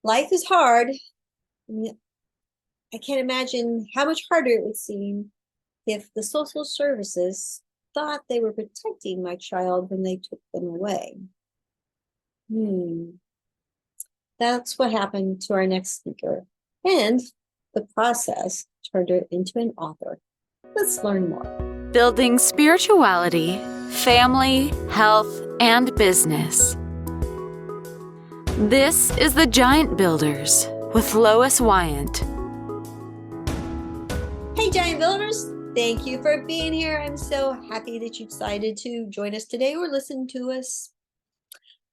life is hard. I can't imagine how much harder it would seem if the social services thought they were protecting my child when they took them away. Hmm. That's what happened to our next speaker. And the process turned her into an author. Let's learn more. Building spirituality, family, health, and business. This is The Giant Builders with Lois Wyant. Hey, Giant Builders. Thank you for being here. I'm so happy that you decided to join us today or listen to us.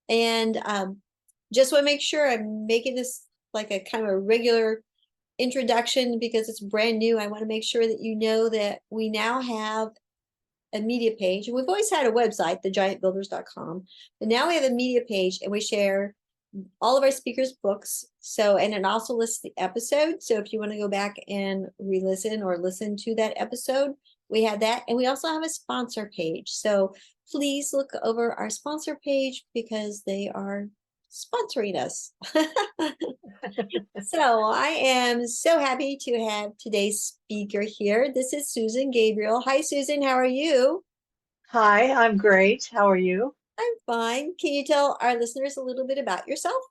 And just want to make sure I'm making this like a kind of a regular introduction because it's brand new. I want to make sure that you know that we now have a media page, and we've always had a website, thegiantbuilders.com, but now we have a media page and we share all of our speakers' books. So, and it also lists the episode. So if you want to go back and re-listen or listen to that episode, we have that. And we also have a sponsor page. So please look over our sponsor page because they are sponsoring us. So I am so happy to have today's speaker here. This is Susan Gabriel. Hi, Susan. How are you? Hi, I'm great. How are you? I'm fine. Can you tell our listeners a little bit about yourself?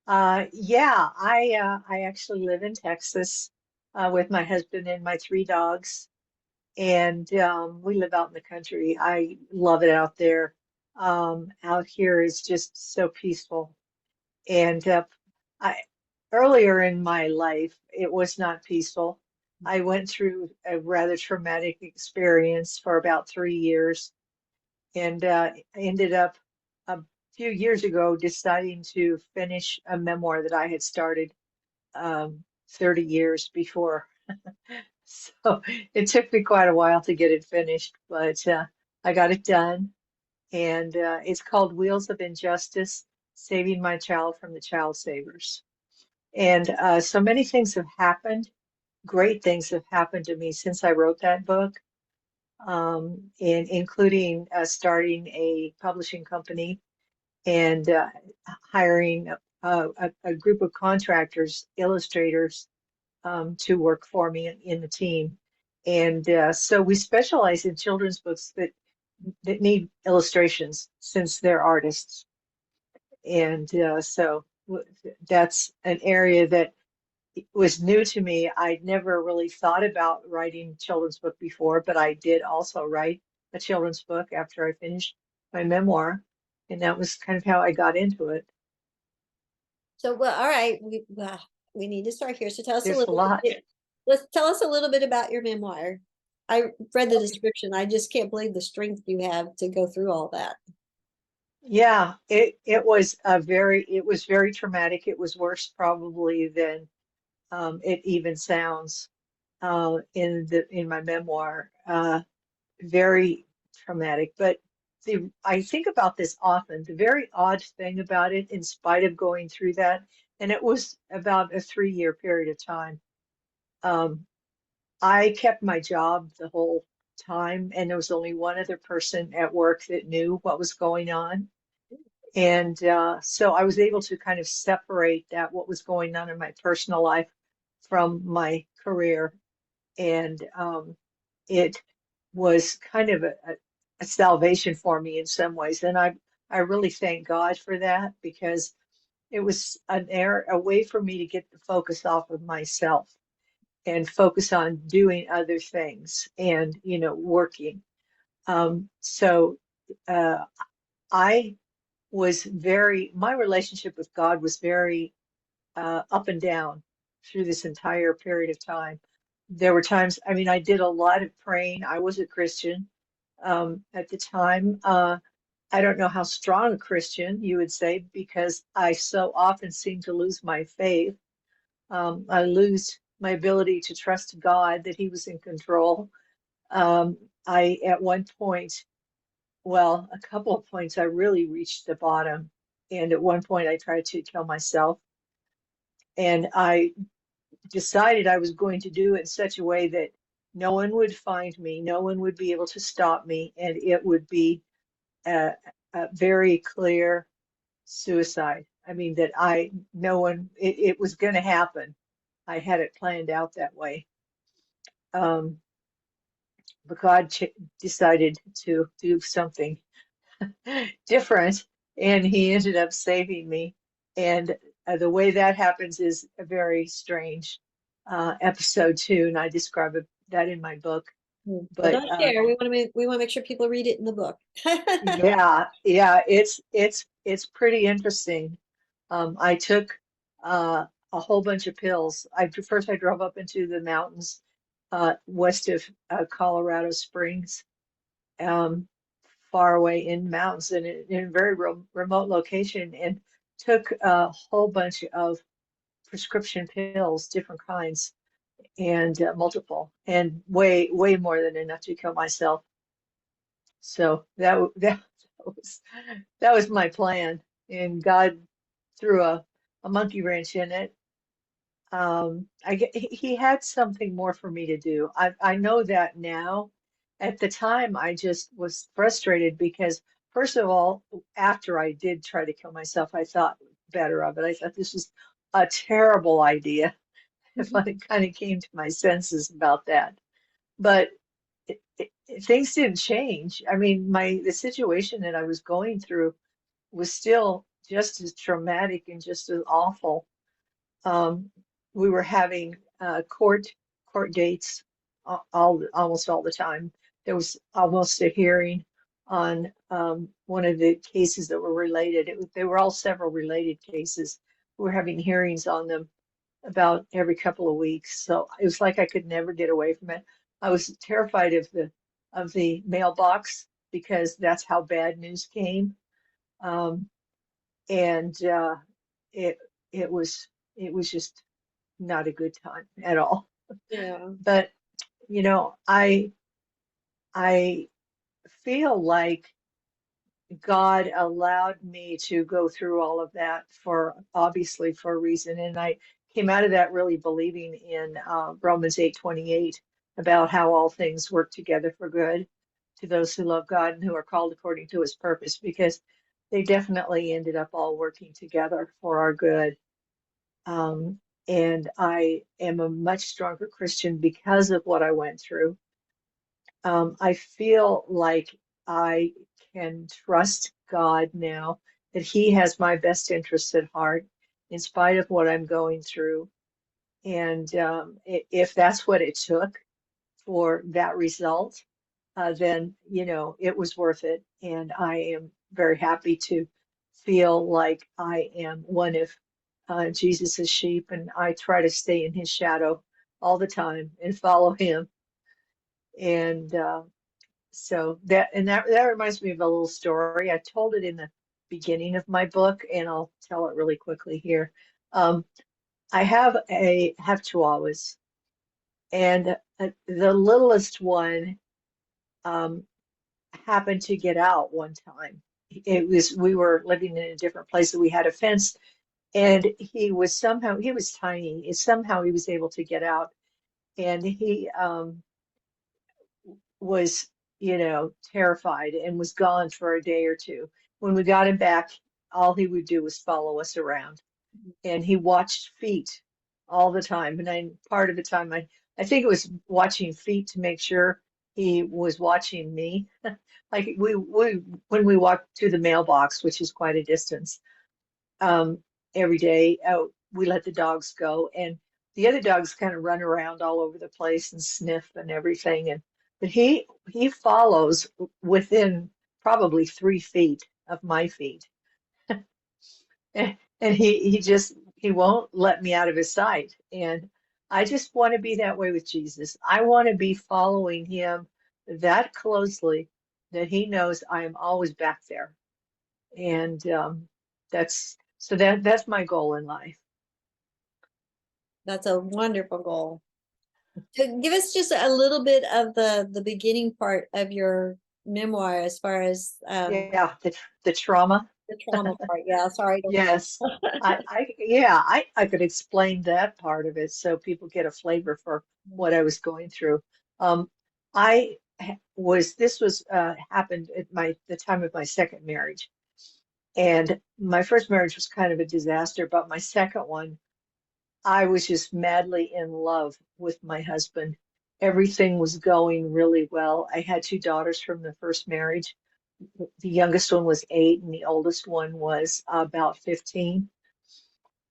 Yeah, I actually live in Texas with my husband and my three dogs, and we live out in the country. I love it out there. Out here is just so peaceful. And I earlier in my life, it was not peaceful. I went through a rather traumatic experience for about 3 years, and ended up a few years ago deciding to finish a memoir that I had started 30 years before. So it took me quite a while to get it finished, but I got it done. And it's called Wheels of Injustice, Saving My Child from the Child Savers. And so many things have happened. Great things have happened to me since I wrote that book, including starting a publishing company and hiring a group of contractors, illustrators, to work for me in the team. And so we specialize in children's books that need illustrations since they're artists. And that's an area that was new to me. I'd never really thought about writing children's book before, but I did also write a children's book after I finished my memoir, and that was kind of how I got into it. So, well, all right, we need to start here. So tell us a There's a little lot. bit. Let's tell us a little bit about your memoir. I read the description. I just can't believe the strength you have to go through all that. Yeah, it was very traumatic. It was worse probably than it even sounds in my memoir. Very traumatic. But I think about this often. The very odd thing about it, in spite of going through that, and it was about a 3 year period of time. Um, I kept my job the whole time, and there was only one other person at work that knew what was going on. And so I was able to kind of separate that, what was going on in my personal life, from my career. And it was kind of a salvation for me in some ways. And I really thank God for that, because it was a way for me to get the focus off of myself and focus on doing other things and, working. So uh, I my relationship with God was very up and down through this entire period of time. There were times, I mean, I did a lot of praying. I was a Christian at the time. I don't know how strong a Christian you would say, because I so often seem to lose my faith. I lose my ability to trust God that He was in control. At one point, well, a couple of points, I really reached the bottom. And at one point, I tried to kill myself. And I decided I was going to do it in such a way that no one would find me, no one would be able to stop me, and it would be a very clear suicide. I mean, that no one, it was going to happen. I had it planned out that way. Um, but God decided to do something different, and he ended up saving me. And the way that happens is a very strange episode too, and I describe that in my book. Well, But don't share. We want to make sure people read it in the book. yeah, it's pretty interesting. I took a whole bunch of pills. First I drove up into the mountains west of Colorado Springs, um, far away in mountains and in a very remote location, and took a whole bunch of prescription pills, different kinds, and multiple, and way more than enough to kill myself. So was that was my plan, and God threw a monkey wrench in it. He had something more for me to do. I know that now. At the time, I just was frustrated because, first of all, after I did try to kill myself, I thought better of it. I thought this was a terrible idea. If I kind of came to my senses about that, but things didn't change. I mean, the situation that I was going through was still just as traumatic and just as awful. Um, we were having court dates almost all the time. There was almost a hearing on one of the cases that were related. They were all several related cases. We were having hearings on them about every couple of weeks. So it was like I could never get away from it. I was terrified of the mailbox because that's how bad news came. Um, and it it was it was just not a good time at all. Yeah. But I feel like God allowed me to go through all of that for obviously for a reason, and I came out of that really believing in Romans 8:28 about how all things work together for good to those who love God and who are called according to His purpose, because they definitely ended up all working together for our good. Um, and I am a much stronger Christian because of what I went through. I feel like I can trust God now that He has my best interests at heart in spite of what I'm going through. And if that's what it took for that result, then, it was worth it. And I am very happy to feel like I am one of Jesus's sheep, and I try to stay in his shadow all the time and follow him. And so that reminds me of a little story. I told it in the beginning of my book, and I'll tell it really quickly here. Um, I have chihuahuas, and the littlest one um, happened to get out one time. We were living in a different place, so we had a fence, and he was tiny. Somehow he was able to get out, and he was, terrified and was gone for a day or two. When we got him back, all he would do was follow us around, and he watched feet all the time. And part of the time, I think it was watching feet to make sure he was watching me. Like when we walked to the mailbox, which is quite a distance, um, every day, we let the dogs go, and the other dogs kind of run around all over the place and sniff and everything. But he follows within probably 3 feet of my feet, and he won't let me out of his sight. And I just want to be that way with Jesus. I want to be following him that closely that he knows I am always back there. And that's my goal in life. That's a wonderful goal. To give us just a little bit of the beginning part of your memoir, as far as Yeah, the trauma. the trauma part. Yeah, sorry. Yes. I could explain that part of it so people get a flavor for what I was going through. Um, this was happened at the time of my second marriage. And my first marriage was kind of a disaster, but my second one, I was just madly in love with my husband. Everything was going really well. I had two daughters from the first marriage. The youngest one was 8, and the oldest one was about 15.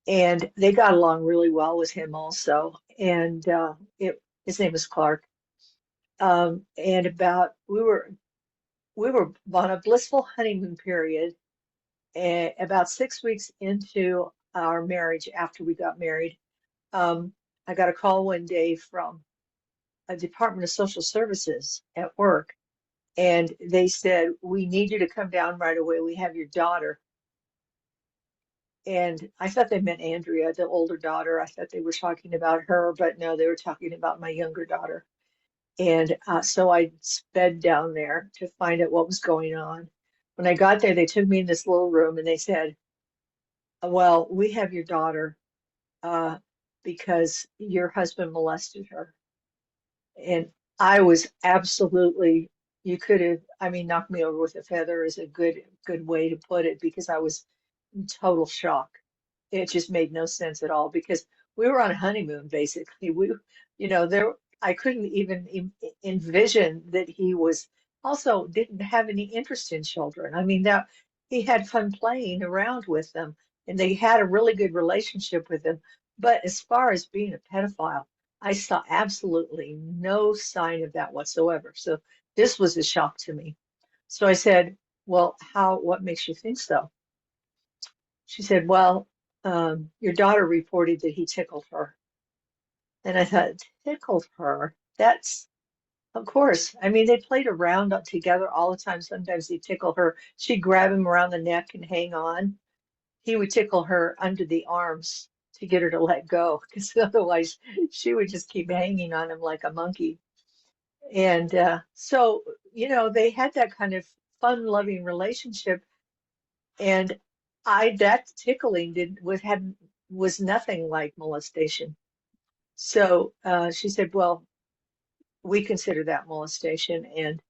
And they got along really well with him also. And his name was Clark. And about we were on a blissful honeymoon period. And about 6 weeks into our marriage, after we got married, um, I got a call one day from a Department of Social Services at work, and they said, "We need you to come down right away. We have your daughter." And I thought they meant Andrea, the older daughter. I thought they were talking about her, but no, they were talking about my younger daughter. And so I sped down there to find out what was going on. When I got there, they took me in this little room and they said, "Well, we have your daughter uh, because your husband molested her." And I was absolutely, you could have, I mean, knocked me over with a feather is a good way to put it, because I was in total shock. It just made no sense at all, because we were on a honeymoon basically. There, I couldn't even envision that he was also didn't have any interest in children. I mean, that he had fun playing around with them, and they had a really good relationship with him. But as far as being a pedophile, I saw absolutely no sign of that whatsoever. So this was a shock to me. So I said, "Well, what makes you think so?" She said, "Well, your daughter reported that he tickled her." And I thought, tickled her? That's, of course. I mean, they played around together all the time. Sometimes he'd tickle her. She'd grab him around the neck and hang on. He would tickle her under the arms to get her to let go, because otherwise she would just keep hanging on him like a monkey. And so, they had that kind of fun-loving relationship. And that tickling was nothing like molestation. So she said, "Well, we consider that molestation, and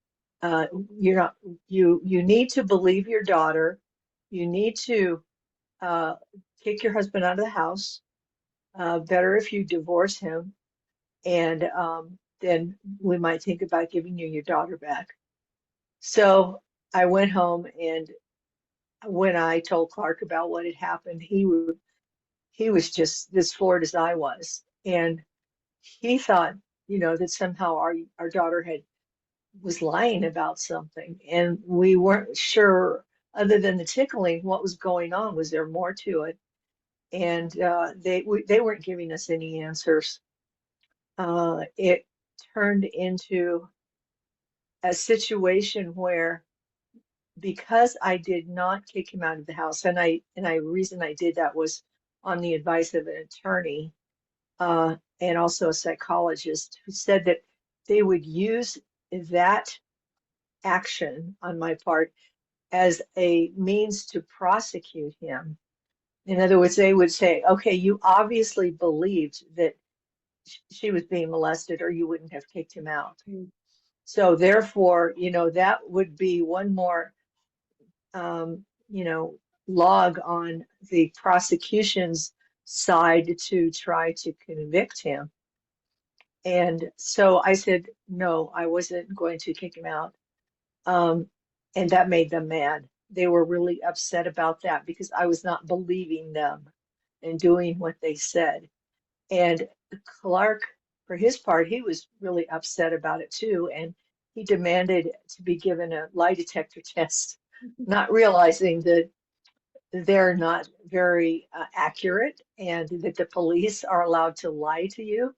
uh, you're not you need to believe your daughter. You need to uh, kick your husband out of the house. Better if you divorce him, and then we might think about giving you your daughter back." So I went home, and when I told Clark about what had happened, he was just as floored as I was, and he thought, that somehow our daughter was lying about something, and we weren't sure, other than the tickling, what was going on. Was there more to it? And they weren't giving us any answers. It turned into a situation where, because I did not kick him out of the house, and I reason I did that was on the advice of an attorney and also a psychologist, who said that they would use that action on my part as a means to prosecute him. In other words, they would say, "Okay, you obviously believed that she was being molested, or you wouldn't have kicked him out. Mm. So therefore, that would be one more, um, you know, log on the prosecution's side to try to convict him." And so I said, no, I wasn't going to kick him out. Um, and that made them mad. They were really upset about that, because I was not believing them and doing what they said. And Clark, for his part, he was really upset about it too. And he demanded to be given a lie detector test, not realizing that they're not very accurate, and that the police are allowed to lie to you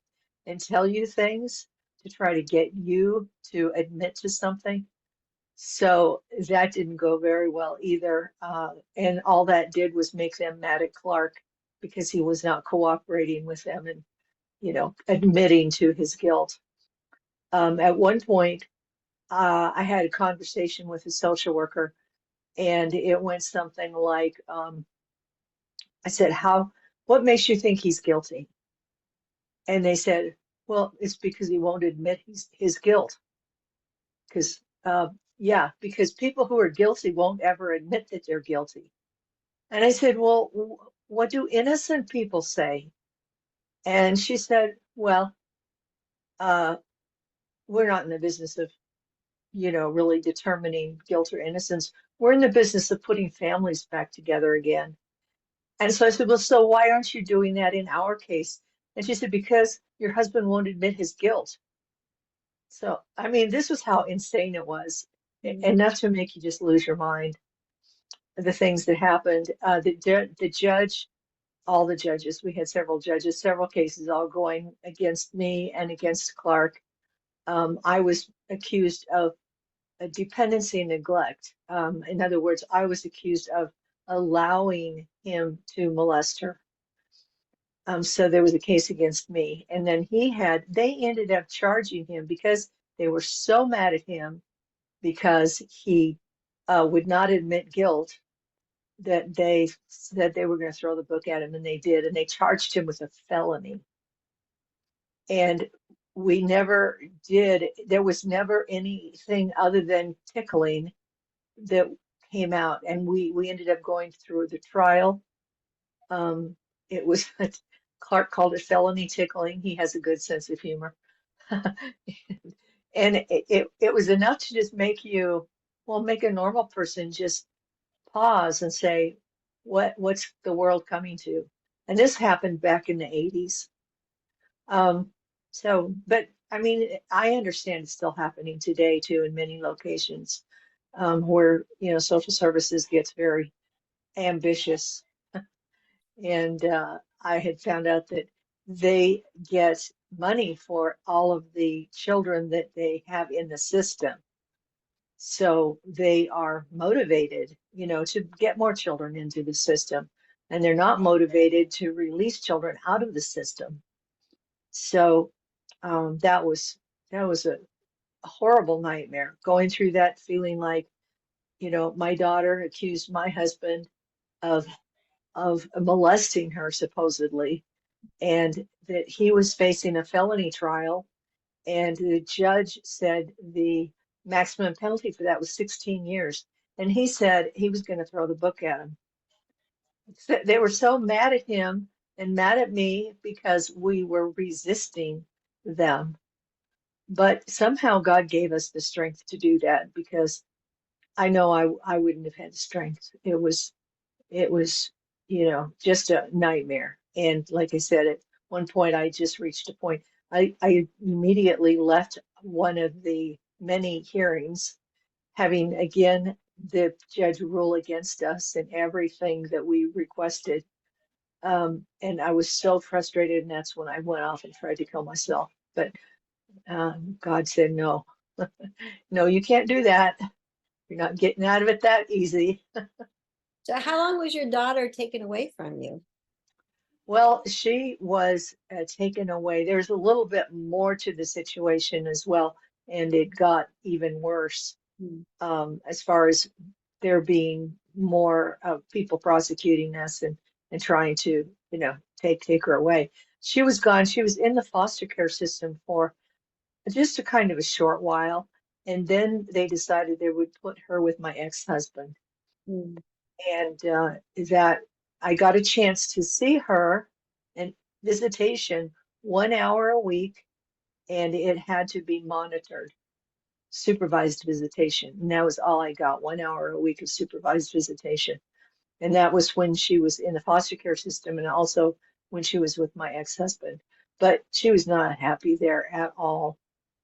and tell you things to try to get you to admit to something. So that didn't go very well either. And all that did was make them mad at Clark, because he was not cooperating with them and, admitting to his guilt. At one point, I had a conversation with a social worker, and it went something like, I said, what makes you think he's guilty? And they said, "Well, it's because he won't admit his guilt." Because, yeah, because people who are guilty won't ever admit that they're guilty. And I said, well, what do innocent people say? And she said, well, uh, we're not in the business of, really determining guilt or innocence. We're in the business of putting families back together again. And so I said, well, so why aren't you doing that in our case? And she said, because your husband won't admit his guilt. So, I mean, this was how insane it was. Mm. Enough to make you just lose your mind. The things that happened. The judge, all the judges, we had several judges, several cases all going against me and against Clark. I was accused of a dependency and neglect. In other words, I was accused of allowing him to molest her. So there was a case against me. And then they ended up charging him because they were so mad at him because he would not admit guilt that they said they were going to throw the book at him, and they did. And they charged him with a felony. And we never did, there was never anything other than tickling that came out. And we ended up going through the trial. Um, it was, Clark called it felony tickling. He has a good sense of humor. And it was enough to just make make a normal person just pause and say, what's the world coming to? And this happened back in the 80s. But I mean, I understand it's still happening today too in many locations, where, social services gets very ambitious. And I had found out that they get money for all of the children that they have in the system. So they are motivated, to get more children into the system, and they're not motivated to release children out of the system. So that was a horrible nightmare, going through that, feeling like, my daughter accused my husband of molesting her supposedly, and that he was facing a felony trial, and the judge said the maximum penalty for that was 16 years. And he said he was going to throw the book at him. So they were so mad at him and mad at me because we were resisting them. But somehow God gave us the strength to do that, because I know I wouldn't have had the strength. It was, just a nightmare. And like I said, at one point I just reached a point. I immediately left one of the many hearings, having again the judge rule against us in everything that we requested. And I was so frustrated, and that's when I went off and tried to kill myself. But God said, no, no, you can't do that. You're not getting out of it that easy. So how long was your daughter taken away from you? Well, she was taken away. There's a little bit more to the situation as well, and it got even worse, Hmm. as far as there being more people prosecuting us and trying to, take her away. She was gone. She was in the foster care system for just a kind of a short while, and then they decided they would put her with my ex-husband. Hmm. And that I got a chance to see her and visitation 1 hour a week, and it had to be monitored, supervised visitation. And that was all I got, 1 hour a week of supervised visitation. And that was when she was in the foster care system, and also when she was with my ex-husband. But she was not happy there at all.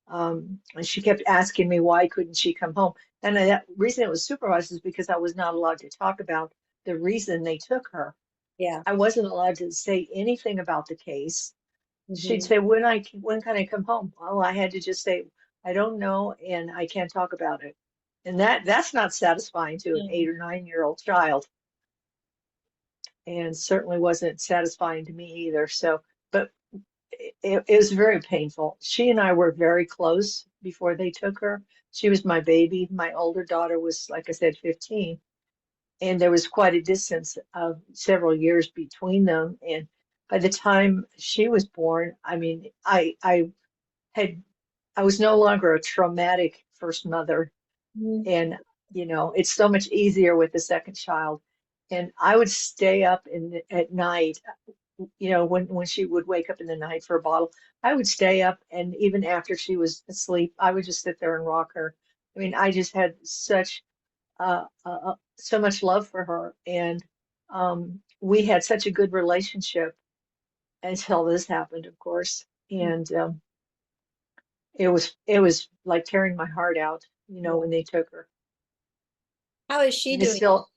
And she kept asking me why couldn't she come home. And the reason it was supervised is because I was not allowed to talk about the reason they took her. Yeah. I wasn't allowed to say anything about the case. She'd Mhm. say, when can I come home? Well, I had to just say, I don't know, and I can't talk about it. And that's not satisfying to an 8 or 9 year old child, and certainly wasn't satisfying to me either. So, but it was very painful. She and I were very close before they took her. She was my baby. My older daughter was, like I said, 15. And there was quite a distance of several years between them. And by the time she was born, I mean, had, I was no longer a traumatic first mother. Mhm. And, it's so much easier with the second child. And I would stay up at night, when she would wake up in the night for a bottle, I would stay up, and even after she was asleep, I would just sit there and rock her. I mean, I just had so much love for her, and we had such a good relationship until this happened, of course. And it was like tearing my heart out, Yeah. when they took her. How is she And it's doing? still,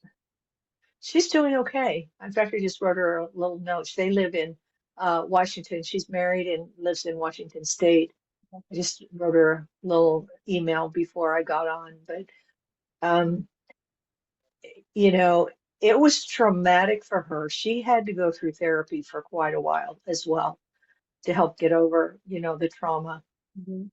she's doing okay. In fact, I just wrote her a little note. They live in Washington. She's married and lives in Washington State. I just wrote her a little email before I got on, but um, you know, it was traumatic for her. She had to go through therapy for quite a while as well to help get over, the trauma. Mhm.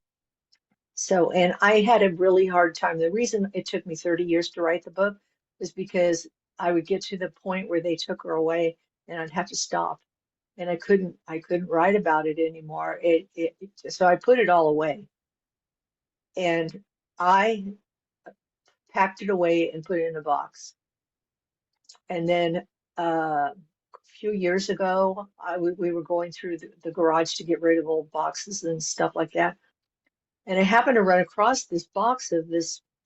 So, and I had a really hard time. The reason it took me 30 years to write the book was because I would get to the point where they took her away and I'd have to stop. And I couldn't write about it anymore. So I put it all away and I packed it away and put it in a box. And then a few years ago, we were going through the garage to get rid of old boxes and stuff like that. And I happened to run across this box of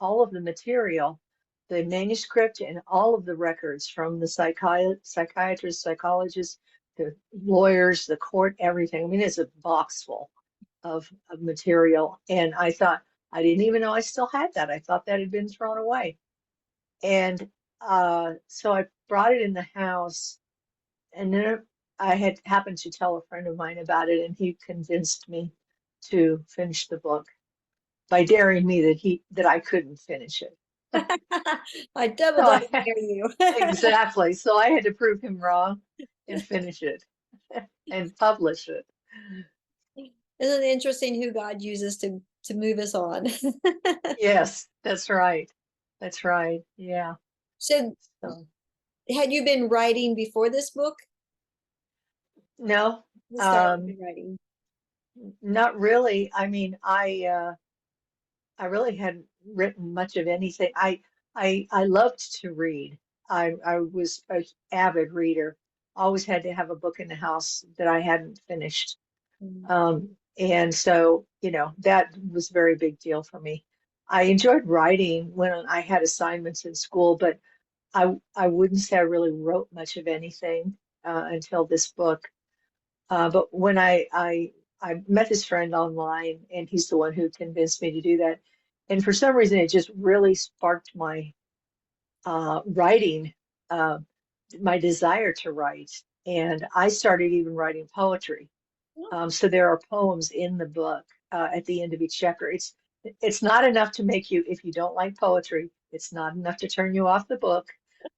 all of the material, the manuscript and all of the records from the psychiatrists, psychologists, the lawyers, the court, everything. I mean, it's a box full of material. And I thought, I didn't even know I still had that. I thought that had been thrown away. And so I brought it in the house, and then I had happened to tell a friend of mine about it, and he convinced me to finish the book by daring me that I couldn't finish it. I double So dog dare you. exactly. So I had to prove him wrong and finish it and publish it. Isn't it interesting who God uses to move us on? Yes, that's right. That's right. Yeah. So, So had you been writing before this book? no, You started um, writing. not really. I mean, I really hadn't written much of anything. I loved to read. I was an avid reader. Always had to have a book in the house that I hadn't finished. Mm. And so, that was a very big deal for me. I enjoyed writing when I had assignments in school, but I wouldn't say I really wrote much of anything until this book. But when I met this friend online, and he's the one who convinced me to do that. And for some reason, it just really sparked my writing, uh, my desire to write. And I started even writing poetry. So there are poems in the book at the end of each chapter. It's not enough to make you, if you don't like poetry, it's not enough to turn you off the book.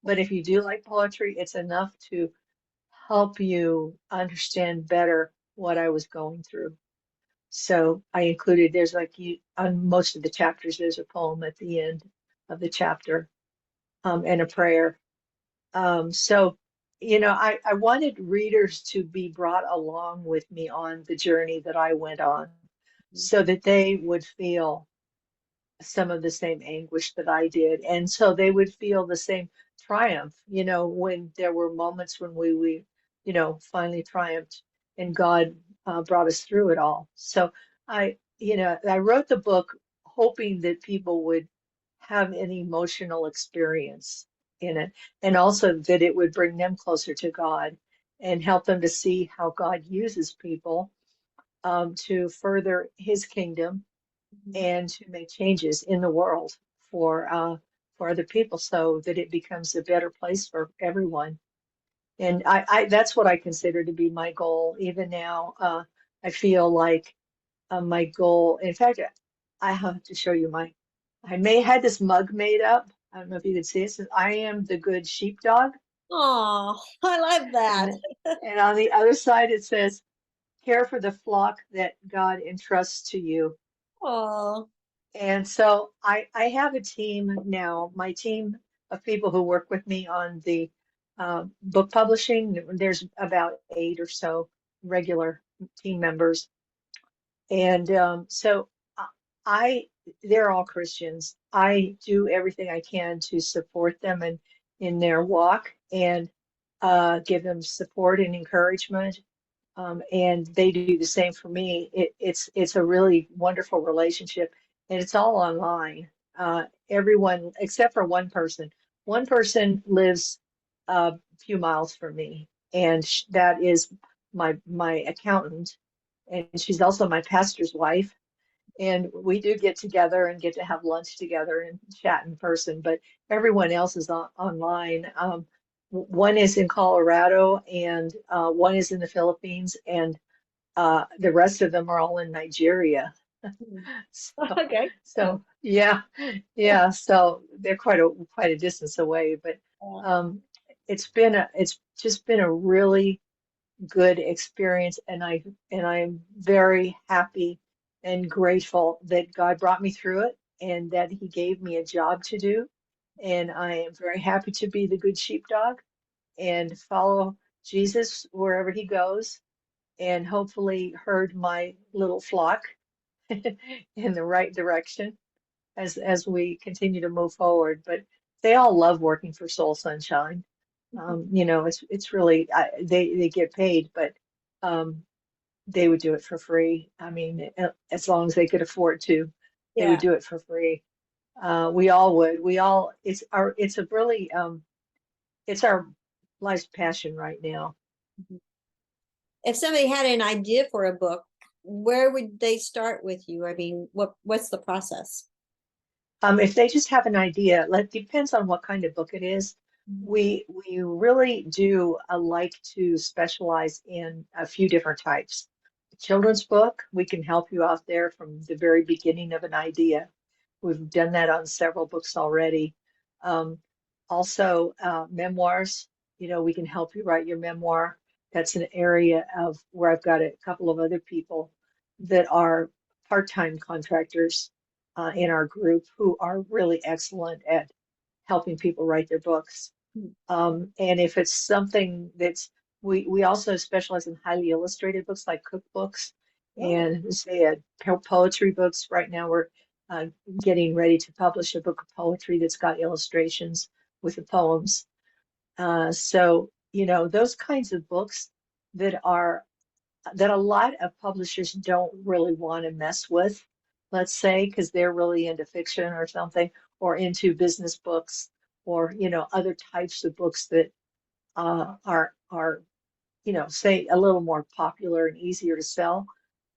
But if you do like poetry, it's enough to help you understand better what I was going through. So I included, there's on most of the chapters, there's a poem at the end of the chapter, and a prayer. So, I wanted readers to be brought along with me on the journey that I went on so that they would feel some of the same anguish that I did. And so they would feel the same triumph, when there were moments when we finally triumphed and God brought us through it all. So I wrote the book hoping that people would have an emotional experience in it, and also that it would bring them closer to God and help them to see how God uses people to further his kingdom and to make changes in the world for other people so that it becomes a better place for everyone. And I that's what I consider to be my goal. Even now, I feel like my goal. In fact, I have to show you I may had this mug made up. I don't know if you can see it. It says, "I am the good sheepdog," Oh, I love that. and and on the other side it says, "Care for the flock that God entrusts to you." Oh, And so I have a team now, my team of people who work with me on the book publishing. There's about 8 or so regular team members. And so I, they're all Christians. I do everything I can to support them in their walk and give them support and encouragement. And they do the same for me. It's a really wonderful relationship, and it's all online. Everyone except for one person. One person lives a few miles from me, and that is my accountant, and she's also my pastor's wife. And we do get together and get to have lunch together and chat in person, but everyone else is online. One is in Colorado, and one is in the Philippines, and the rest of them are all in Nigeria. So, Okay. so yeah, yeah. So they're quite a distance away, but Yeah. um, it's just been a really good experience, and I am very happy and grateful that God brought me through it and that He gave me a job to do. And I am very happy to be the good sheepdog and follow Jesus wherever He goes, and hopefully herd my little flock in the right direction as we continue to move forward. But they all love working for Soul Sunshine. It's really they get paid, but um, they would do it for free. I mean, as long as they could afford to, they would Yeah. do it for free. We all would. We all. It's a really it's our life's passion right now. If somebody had an idea for a book, where would they start with you? I mean, what's the process? If they just have an idea, depends on what kind of book it is. We really do like to specialize in a few different types. Children's book, we can help you out there from the very beginning of an idea. We've done that on several books already. Um, Also, memoirs, we can help you write your memoir. That's an area of where I've got a couple of other people that are part-time contractors in our group who are really excellent at helping people write their books. And if it's something we also specialize in highly illustrated books like cookbooks Oh. and say poetry books. Right now we're uh, getting ready to publish a book of poetry that's got illustrations with the poems. So, those kinds of books that are that a lot of publishers don't really want to mess with, let's say, because they're really into fiction or something, or into business books, or other types of books that are say a little more popular and easier to sell.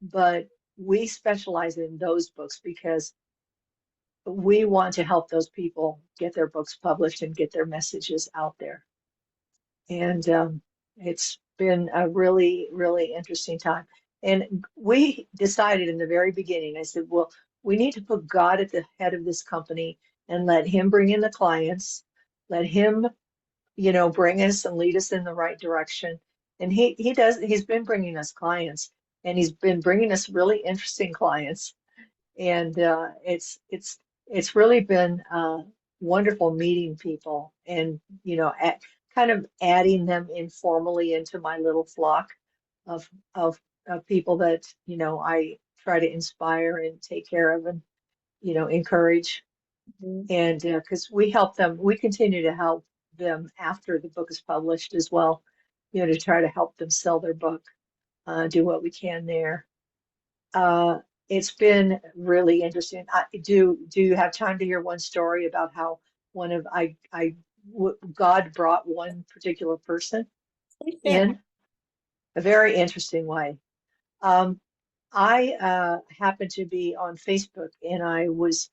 But we specialize in those books because we want to help those people get their books published and get their messages out there. And it's been a really, really interesting time. And we decided in the very beginning, I said, well, we need to put God at the head of this company and let Him bring in the clients, let Him, bring us and lead us in the right direction. And he's been bringing us clients, and He's been bringing us really interesting clients. And it's really been wonderful meeting people, and kind of adding them informally into my little flock of of, of people that I try to inspire and take care of and encourage. Mhm. And because we continue to help them after the book is published as well, to try to help them sell their book, do what we can there. Uh, it's been really interesting. Do you have time to hear one story about how one of God brought one particular person Fair. in a very interesting way? Um, I happened to be on Facebook, and I was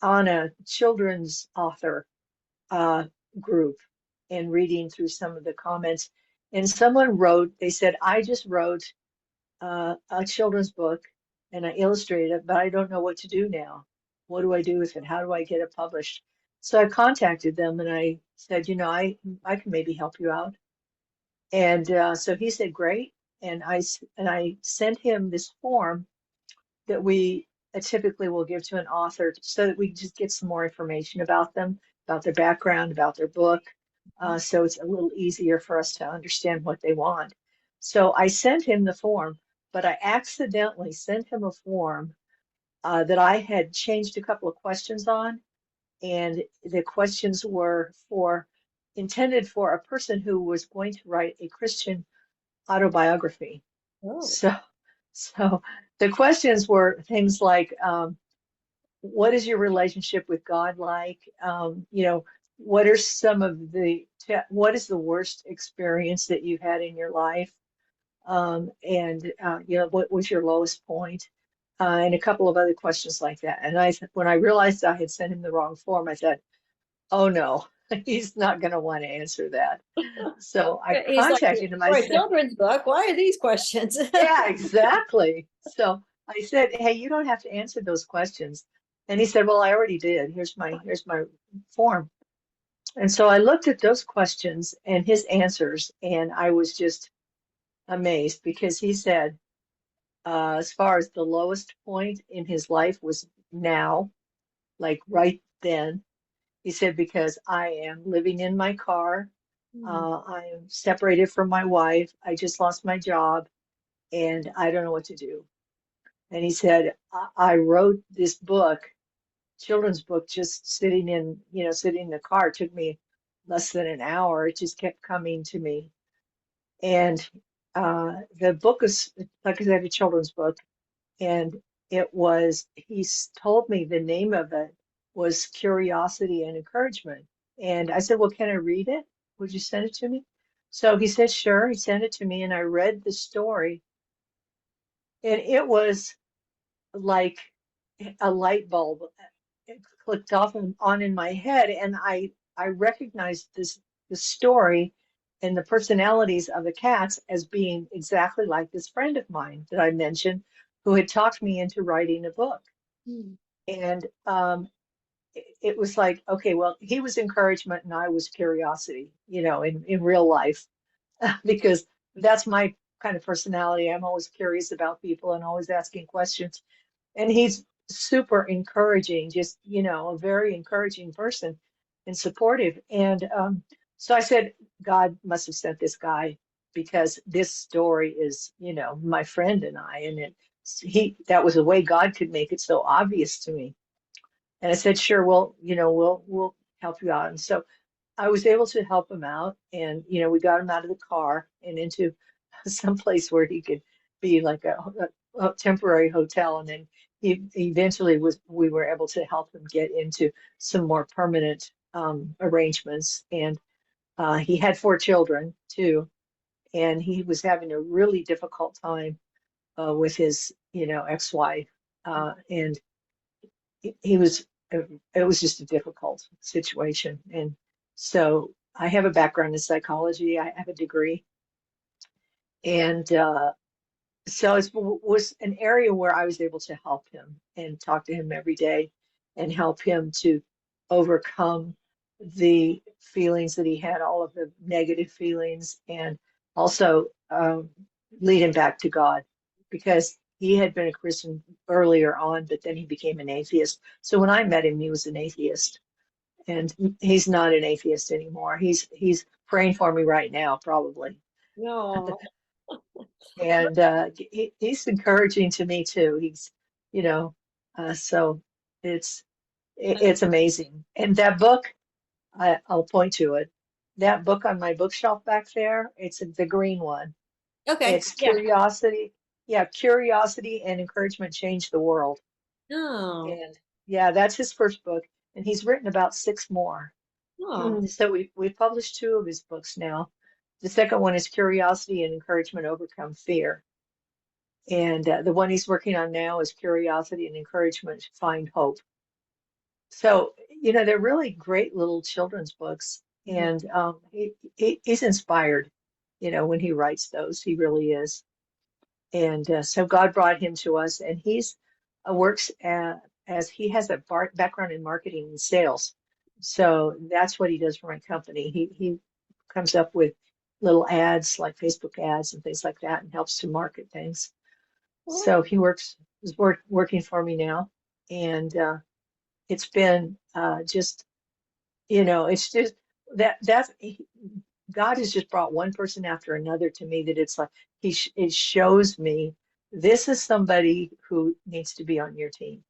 on a children's author uh, group and reading through some of the comments. And someone wrote, they said, I just wrote a children's book and I illustrated it, but I don't know what to do now. What do I do with it? How do I get it published? So I contacted them and I said, I can maybe help you out. And so he said, great. And I sent him this form that we typically will give to an author so that we just get some more information about them, about their background, about their book. So it's a little easier for us to understand what they want. So I sent him the form, but I accidentally sent him a form that I had changed a couple of questions on. And the questions were for intended for a person who was going to write a Christian autobiography. Oh. So the questions were things like, what is your relationship with God like? What are what is the worst experience that you've had in your life? What was your lowest point? And a couple of other questions like that. And when I realized I had sent him the wrong form, I thought, oh no, he's not going to want to answer that. So I He's like, contacted him. I for a said, children's book, why are these questions? yeah, exactly. So I said, hey, you don't have to answer those questions. And he said, well, I already did. Here's my form. And so I looked at those questions and his answers, and I was just amazed because he said, as far as the lowest point in his life was now, like right then, he said, because I am living in my car, I am separated from my wife, I just lost my job, and I don't know what to do. And he said, I wrote this book, children's book, just sitting in the car. It took me less than an hour. It just kept coming to me. And the book is, like I said, a children's book. And told me the name of it was Curiosity and Encouragement. And I said, well, can I read it? Would you send it to me? So he said, sure. He sent it to me, and I read the story. And it was like a light bulb. It clicked off and on in my head, and I recognized the story and the personalities of the cats as being exactly like this friend of mine that I mentioned, who had talked me into writing a book. And it was like, okay, well, he was encouragement and I was curiosity, in real life, because that's my kind of personality. I'm always curious about people and always asking questions. And he's super encouraging, just, a very encouraging person and supportive. And so I said, God must have sent this guy because this story is, my friend and I, and that was the way God could make it so obvious to me. And I said, sure, well, we'll help you out. And so I was able to help him out, and we got him out of the car and into some place where he could be like a temporary hotel, and then he eventually we were able to help him get into some more permanent arrangements. And he had 4 children too, and he was having a really difficult time with his ex-wife, and he was it was just a difficult situation. And so I have a background in psychology. I have a degree. And so it was an area where I was able to help him and talk to him every day and help him to overcome the feelings that he had, all of the negative feelings, and also lead him back to God, because he had been a Christian earlier on, but then he became an atheist. So when I met him, he was an atheist, and he's not an atheist anymore. He's praying for me right now, probably. No. And he's encouraging to me too. So it's amazing. And that book, I'll point to it. That book on my bookshelf back there, it's the green one. Okay. It's Yeah. Curiosity. Yeah, Curiosity and Encouragement Change the World. Oh. And yeah, that's his first book. And he's written about 6 more. Oh. So we've published 2 of his books now. The second one is Curiosity and Encouragement Overcome Fear. And the one he's working on now is Curiosity and Encouragement Find Hope. So, they're really great little children's books. And he's inspired, when he writes those. He really is. And so God brought him to us, and he's works as he has a background in marketing and sales. So that's what he does for my company. He comes up with little ads, like Facebook ads and things like that, and helps to market things. So he is working for me now, and it's been just, it's just that's God has just brought one person after another to me, that it's like it shows me this is somebody who needs to be on your team.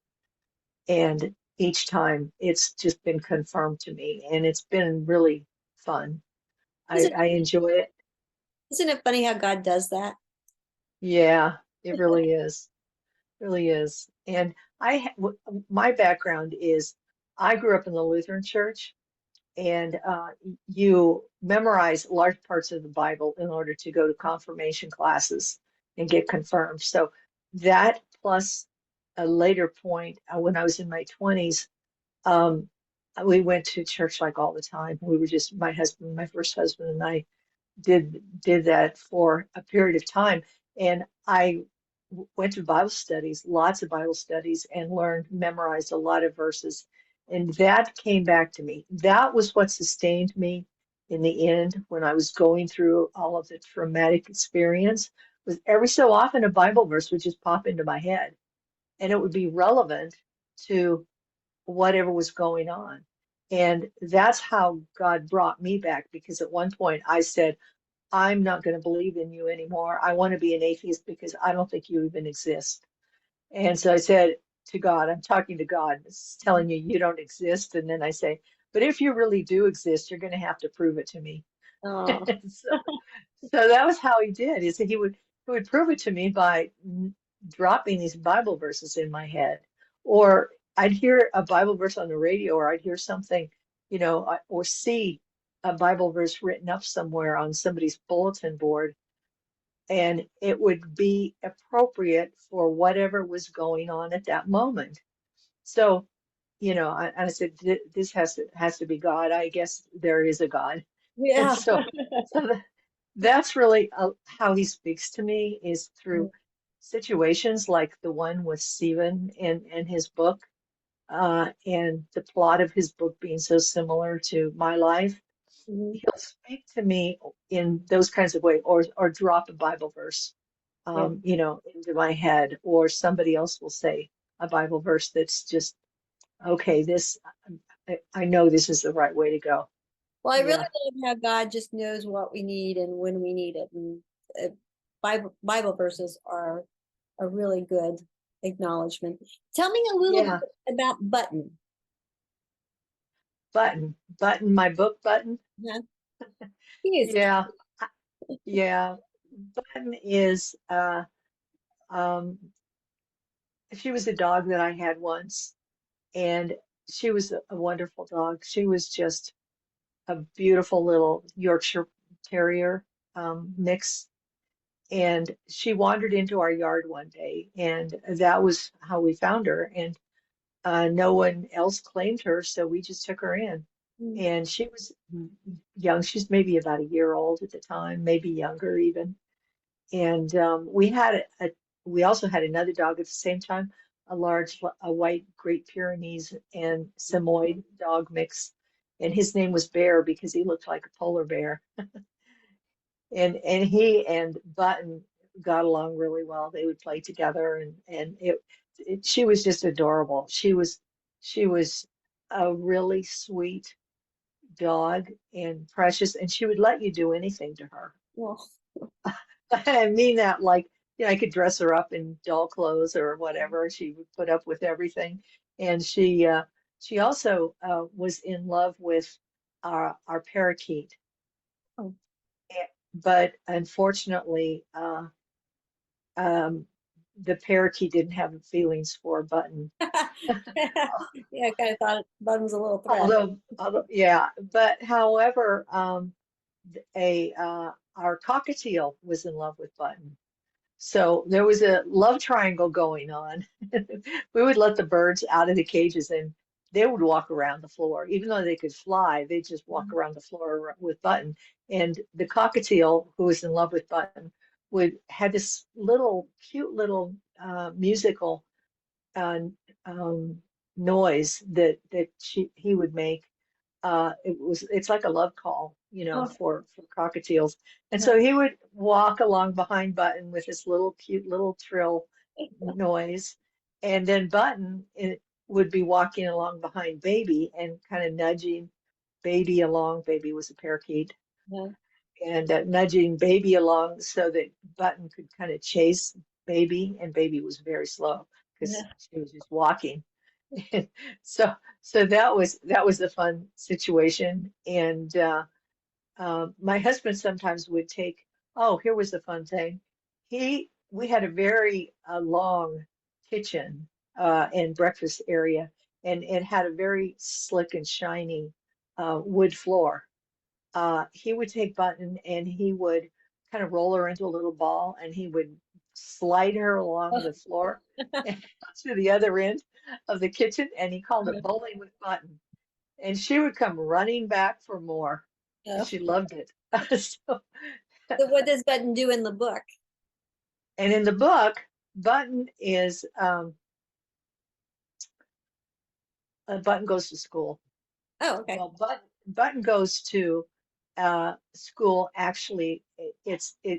And each time it's just been confirmed to me, and it's been really fun. Isn't I enjoy it. isn't it funny how God does that? Yeah, it really is. Really is. And my background is I grew up in the Lutheran church, and you memorize large parts of the Bible in order to go to confirmation classes and get confirmed. So that plus a later point when I was in my 20s, um, we went to church like all the time. We were just my husband, my first husband, and I did that for a period of time, and I went to Bible studies, lots of Bible studies, and memorized a lot of verses, and that came back to me. That was what sustained me in the end when I was going through all of the traumatic experience. Was every so often a Bible verse would just pop into my head, and it would be relevant to whatever was going on. And that's how God brought me back, because at one point I said, I'm not going to believe in you anymore. I want to be an atheist because I don't think you even exist. And so I said to God, I'm talking to God, telling you you don't exist. And then I say, but if you really do exist, you're going to have to prove it to me. Oh, So, so that was how he did. Is that he would prove it to me by dropping these Bible verses in my head, or I'd hear a Bible verse on the radio, or I'd hear something, or see a Bible verse written up somewhere on somebody's bulletin board, and it would be appropriate for whatever was going on at that moment. So, I said, This has to be God. I guess there is a God." And yeah. so that's really how he speaks to me, is through situations like the one with Stephen and his book, and the plot of his book being so similar to my life. Mhm. He'll speak to me in those kinds of ways, or drop a Bible verse, Yeah. into my head, or somebody else will say a Bible verse that's just, okay, I know this is the right way to go. Well, I really Yeah. love how God just knows what we need and when we need it. And Bible verses are a really good acknowledgement. Tell me a little Yeah. bit about Button. Button, my book Button. Huh? He is Yeah. Yeah. Button is, um, she was a dog that I had once, and she was a wonderful dog. She was just a beautiful little Yorkshire Terrier mix. And she wandered into our yard one day, and that was how we found her. And no one else claimed her, so we just took her in. cute. And she was young. She's maybe about a year old at the time, maybe younger even. And we also had another dog at the same time, a white Great Pyrenees and Samoyed dog mix. And his name was Bear because he looked like a polar bear. And he and Button got along really well. They would play together, and she was just adorable. She was a really sweet dog and precious, and she would let you do anything to her. Well, I mean that, like, I could dress her up in doll clothes or whatever. She would put up with everything. And she also was in love with our parakeet. oh. But unfortunately, um, the parakeet didn't have feelings for Button. Yeah, I kind of thought Button was a little threat. Although, yeah, but however, a our cockatiel was in love with Button. So there was a love triangle going on. We would let the birds out of the cages, and they would walk around the floor. Even though they could fly, they just walk around the floor with Button. And the cockatiel, who was in love with Button, would had this little cute little musical uh, um, noise that he would make. It's like a love call, Oh, for cockatiels. And yeah. so he would walk along behind Button with this little cute little trill noise, and then would be walking along behind Baby and kind of nudging Baby along. Baby was a parakeet, Yeah. and nudging Baby along so that Button could kind of chase Baby, and Baby was very slow because Yeah. she was just walking. So so that was a fun situation, and my husband sometimes would take, oh, here was the fun thing. We had a very long kitchen and breakfast area, and it had a very slick and shiny wood floor. He would take Button and he would kind of roll her into a little ball, and he would slide her along the floor to the other end of the kitchen, and he called it bowling with Button. And she would come running back for more. Oh. She loved it. So, So what does Button do in the book? and in the book, Button goes to school. Oh, okay. Well, Button goes to school. Actually,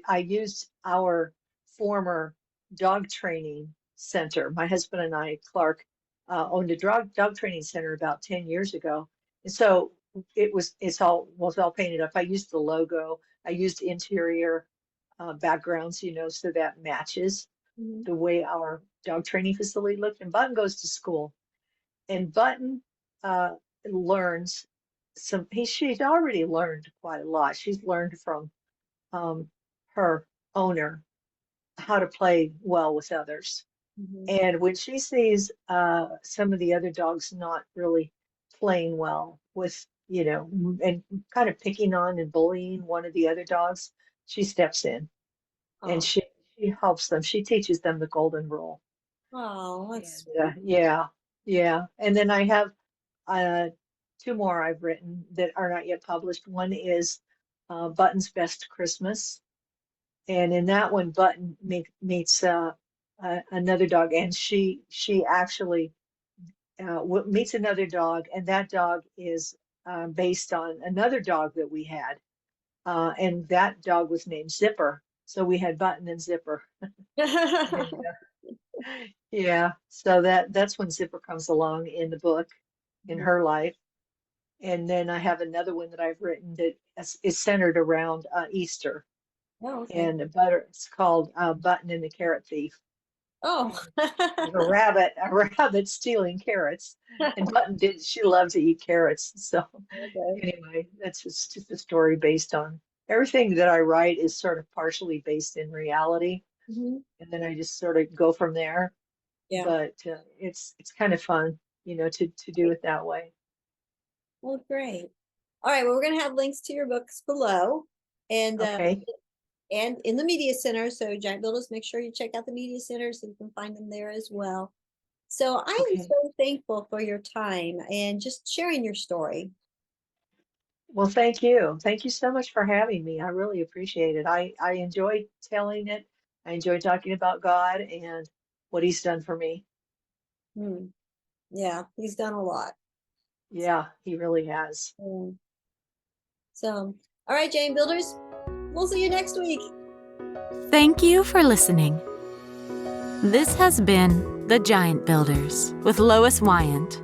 I used our former dog training center. My husband and I, Clark, owned a dog training center about 10 years ago. And so it's all painted up. I used the logo. I used interior backgrounds, so that matches Mhm. the way our dog training facility looked. And Button goes to school, and Button uh, learns she's already learned quite a lot. She's learned from um, her owner how to play well with others. Mhm. And when she sees some of the other dogs not really playing well with, and kind of picking on and bullying one of the other dogs, she steps in and Oh, she helps them. She teaches them the golden rule. oh, And that's yeah, yeah. And then I have uh, two more I've written that are not yet published. One is Button's Best Christmas. And in that one, Button meets another dog, and she actually meets another dog, and that dog is based on another dog that we had, and that dog was named Zipper. So we had Button and Zipper, and yeah, so that's when Zipper comes along in the book, in her life. And then I have another one that I've written that is centered around Easter, Oh, okay. and it's called Button and the Carrot Thief. Oh. And there's a rabbit stealing carrots, and she loved to eat carrots. So Okay. anyway, that's just a story based on everything that I write is sort of partially based in reality, Mhm. and then I just sort of go from there. Yeah. But it's kind of fun, to do it that way. Well, great. All right. Well, we're gonna have links to your books below, and Okay. in the media center. So Giant Builders, make sure you check out the media center so you can find them there as well. So I am Okay. so thankful for your time and just sharing your story. Well, thank you. Thank you so much for having me. I really appreciate it. I enjoy telling it. I enjoy talking about God and what He's done for me. Hmm. Yeah, he's done a lot. Yeah, He really has. Mm. So, all right, Giant Builders, we'll see you next week. Thank you for listening. This has been The Giant Builders with Lois Wyant.